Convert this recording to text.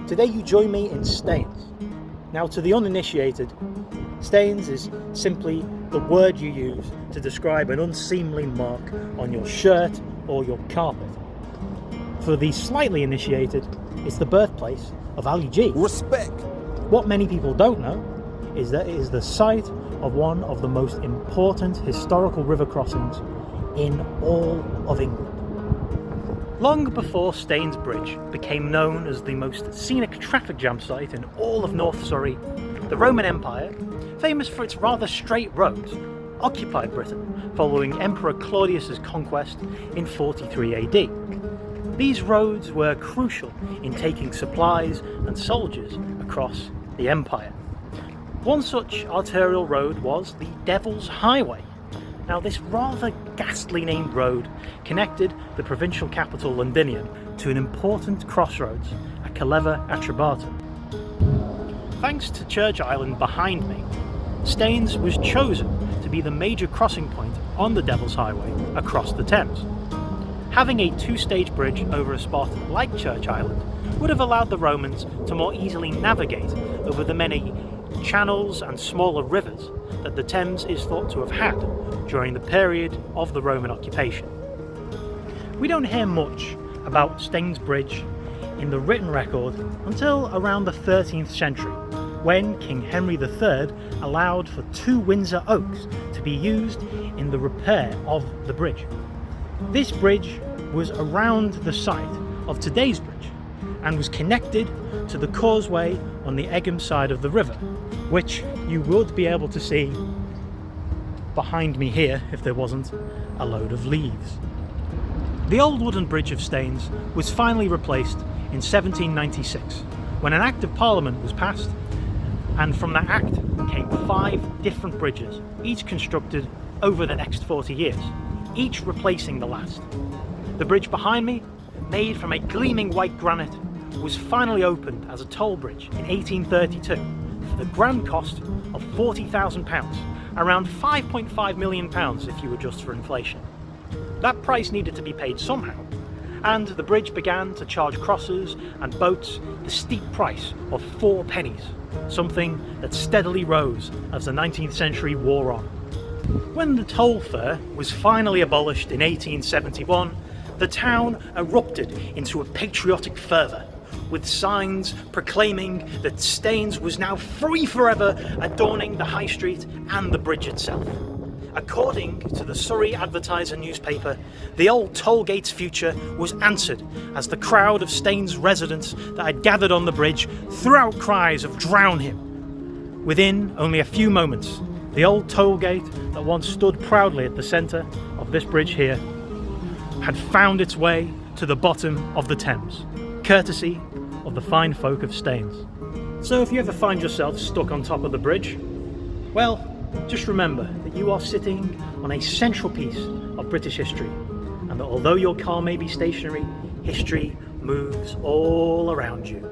Today you join me in Staines. Now, to the uninitiated, Staines is simply the word you use to describe an unseemly mark on your shirt or your carpet. For the slightly initiated, it's the birthplace of Ali G. Respect. What many people don't know is that it is the site of one of the most important historical river crossings in all of England. Long before Staines Bridge became known as the most scenic traffic jam site in all of North Surrey, the Roman Empire, famous for its rather straight roads, occupied Britain following Emperor Claudius's conquest in 43 AD. These roads were crucial in taking supplies and soldiers across the empire. One such arterial road was the Devil's Highway. Now, this rather ghastly named road connected the provincial capital Londinium to an important crossroads at Caerlever Atrebata. Thanks to Church Island behind me, Staines was chosen to be the major crossing point on the Devil's Highway across the Thames. Having a two-stage bridge over a spot like Church Island would have allowed the Romans to more easily navigate over the many channels and smaller rivers that the Thames is thought to have had during the period of the Roman occupation. We don't hear much about Staines Bridge in the written record until around the 13th century, when King Henry III allowed for 2 Windsor oaks to be used in the repair of the bridge. This bridge was around the site of today's bridge and was connected to the causeway on the Egham side of the river, which you would be able to see behind me here if there wasn't a load of leaves. The old wooden bridge of Staines was finally replaced in 1796 when an Act of Parliament was passed, and from that act came 5 different bridges, each constructed over the next 40 years, each replacing the last. The bridge behind me, made from a gleaming white granite, was finally opened as a toll bridge in 1832 for the grand cost of £40,000, around £5.5 million if you adjust for inflation. That price needed to be paid somehow, and the bridge began to charge crossers and boats the steep price of 4 pennies, something that steadily rose as the 19th century wore on. When the toll fare was finally abolished in 1871, the town erupted into a patriotic fervour, with signs proclaiming that Staines was now free forever, adorning the high street and the bridge itself. According to the Surrey Advertiser newspaper, the old toll gate's future was answered as the crowd of Staines residents that had gathered on the bridge threw out cries of "Drown him!" Within only a few moments, the old toll gate that once stood proudly at the centre of this bridge here had found its way to the bottom of the Thames, courtesy of the fine folk of Staines. So if you ever find yourself stuck on top of the bridge, well, just remember that you are sitting on a central piece of British history, and that although your car may be stationary, history moves all around you.